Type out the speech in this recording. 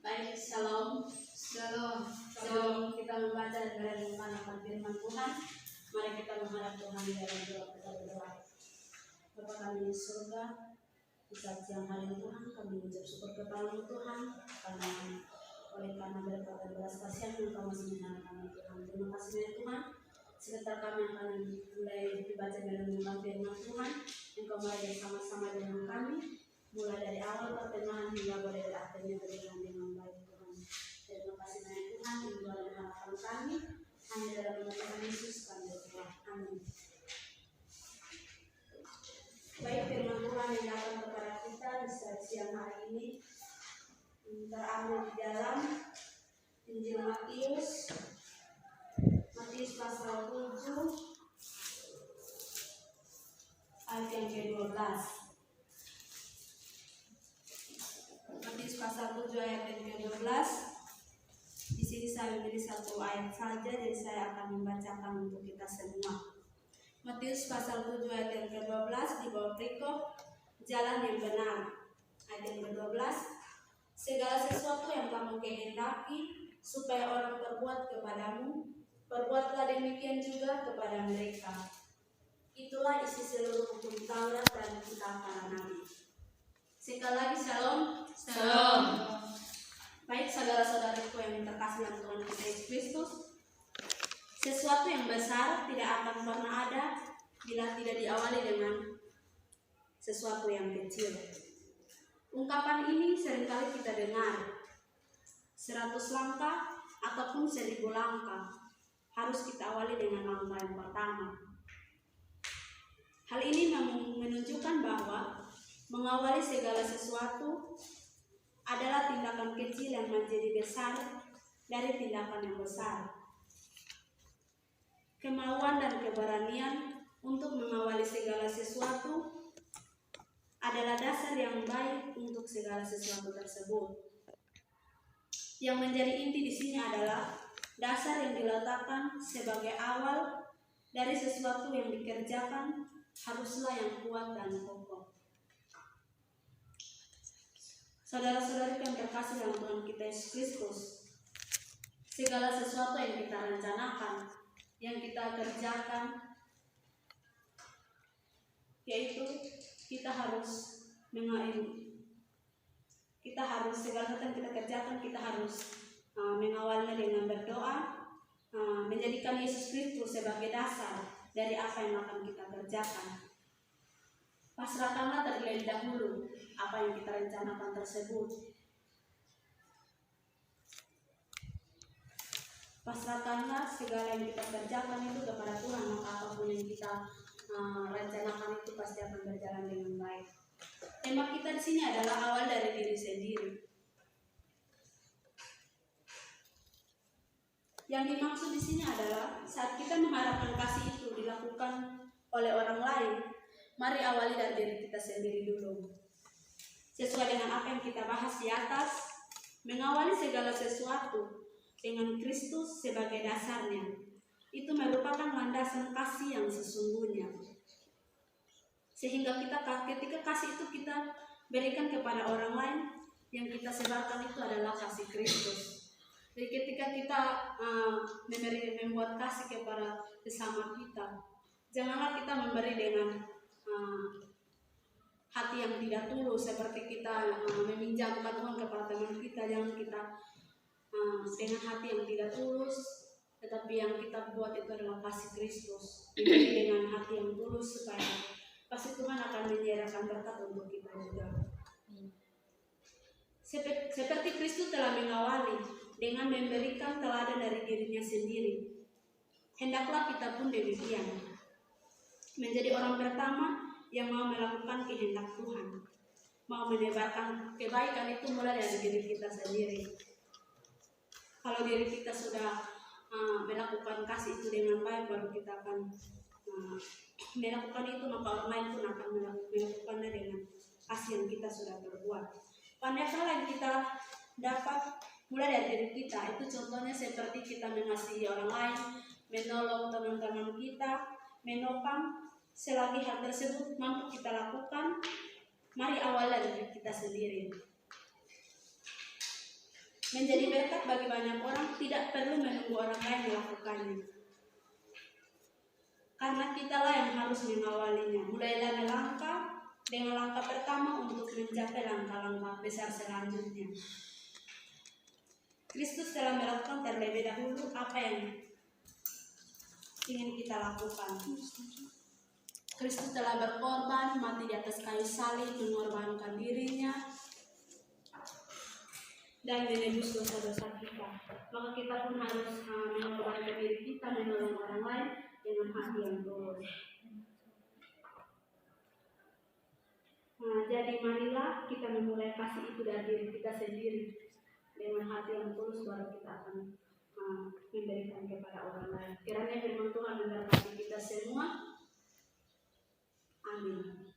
Baik, shalom. Shalom. Sebelum kita membaca dan merenungkan firman Tuhan, mari kita menghadap Tuhan dalam doa. Kita berdoa. Bapa kami di surga, di saat siang hari Tuhan, kami mengucap syukur kepada Tuhan karena berkat dan belas kasihan yang Kau masih menyertai kami Tuhan. Terima kasih ya Tuhan. Sebentar kami akan mulai dibaca dan merenungkan firman Tuhan, yang Kau mulai bersama-sama dengan kami, mulai dari awal pertengahan hingga pada akhirnya berjalan dengan baik Tuhan. Terima kasih banyak Tuhan, yang doa dan harapan kami hanya dalam nama Tuhan Yesus kami berdoa. Amin. Baik, firman Tuhan yang datang kepada kita di saat siang hari ini terambil di dalam Injil Matius pasal 7 ayat yang ke-12. Matius pasal 7 ayat yang ke-12. Di sini saya memilih satu ayat saja, jadi saya akan membacakan untuk kita semua. Matius pasal 7 ayat yang ke-12 di bawah perikop jalan yang benar. Ayat yang ke-12, segala sesuatu yang kamu kehendaki supaya orang perbuat kepadamu, perbuatlah demikian juga kepada mereka. Itulah isi seluruh hukum Taurat dan kitab para nabi. Sekali lagi shalom. Shalom. Baik saudara-saudariku yang terkasih dalam Tuhan kita Yesus Kristus, sesuatu yang besar tidak akan pernah ada bila tidak diawali dengan sesuatu yang kecil. Ungkapan ini seringkali kita dengar, 100 langkah ataupun 1000 langkah harus kita awali dengan langkah yang pertama. Hal ini menunjukkan bahwa mengawali segala sesuatu adalah tindakan kecil yang menjadi besar dari tindakan yang besar. Kemauan dan keberanian untuk mengawali segala sesuatu adalah dasar yang baik untuk segala sesuatu tersebut. Yang menjadi inti di sini adalah dasar yang diletakkan sebagai awal dari sesuatu yang dikerjakan haruslah yang kuat dan kokoh. Saudara-saudari yang terkasih dalam Tuhan kita Yesus Kristus, segala sesuatu yang kita rencanakan, yang kita kerjakan, yaitu kita harus segala sesuatu yang kita kerjakan, kita harus mengawalnya dengan berdoa, menjadikan Yesus Kristus sebagai dasar dari apa yang akan kita kerjakan. Pasrahkanlah terlebih dahulu apa yang kita rencanakan tersebut. Pasrahkanlah segala yang kita kerjakan itu kepada Tuhan, maka apapun yang kita rencanakan itu pasti akan berjalan dengan baik. Tema kita di sini adalah awal dari diri sendiri. Yang dimaksud di sini adalah saat kita mengharapkan kasih itu dilakukan oleh orang lain, mari awali dari diri kita sendiri dulu. Sesuai dengan apa yang kita bahas di atas, mengawali segala sesuatu dengan Kristus sebagai dasarnya, itu merupakan landasan kasih yang sesungguhnya. Sehingga ketika kasih itu kita berikan kepada orang lain, yang kita sebarkan itu adalah kasih Kristus. Jadi ketika kita membuat kasih kepada sesama kita, janganlah kita memberi dengan hati yang tidak tulus, seperti kita meminjamkan uang kepada teman kita. Jangan kita dengan hati yang tidak tulus, tetapi yang kita buat itu adalah kasih Kristus. Jadi dengan hati yang tulus, supaya kasih Tuhan akan menyerahkan berkat untuk kita juga. Seperti Kristus telah mengawali dengan memberikan teladan dari dirinya sendiri, hendaklah kita pun demikian, menjadi orang pertama yang mau melakukan kehendak Tuhan, mau menebarkan kebaikan itu mulai dari diri kita sendiri. Kalau diri kita sudah melakukan kasih itu dengan baik, baru kita akan melakukan itu, maka orang lain pun akan melakukannya dengan kasih yang kita sudah berbuat. Pandai-pandai yang kita dapat mulai dari diri kita, itu contohnya seperti kita mengasihi orang lain, menolong teman-teman kita, menopang selagi hal tersebut mampu kita lakukan. Mari awal dari diri kita sendiri. menjadi berkat bagi banyak orang, tidak perlu menunggu orang lain melakukannya. Karena kitalah yang harus mengawalinya. Mulailah melangkah dengan langkah pertama untuk mencapai langkah-langkah besar selanjutnya. Kristus telah melakukan terlebih dahulu apa yang ingin kita lakukan. Kristus telah berkorban, mati di atas kayu salib, mengorbankan dirinya dan menebus dosa-dosa kita. Maka kita pun harus mengorbankan diri kita, menolong orang lain dengan hati yang tulus. Jadi marilah kita memulai kasih itu dari diri kita sendiri. Dengan hati yang tulus baru kita akan memberikan kepada orang lain. Kiranya firman Tuhan memberkati kita semua. Amin.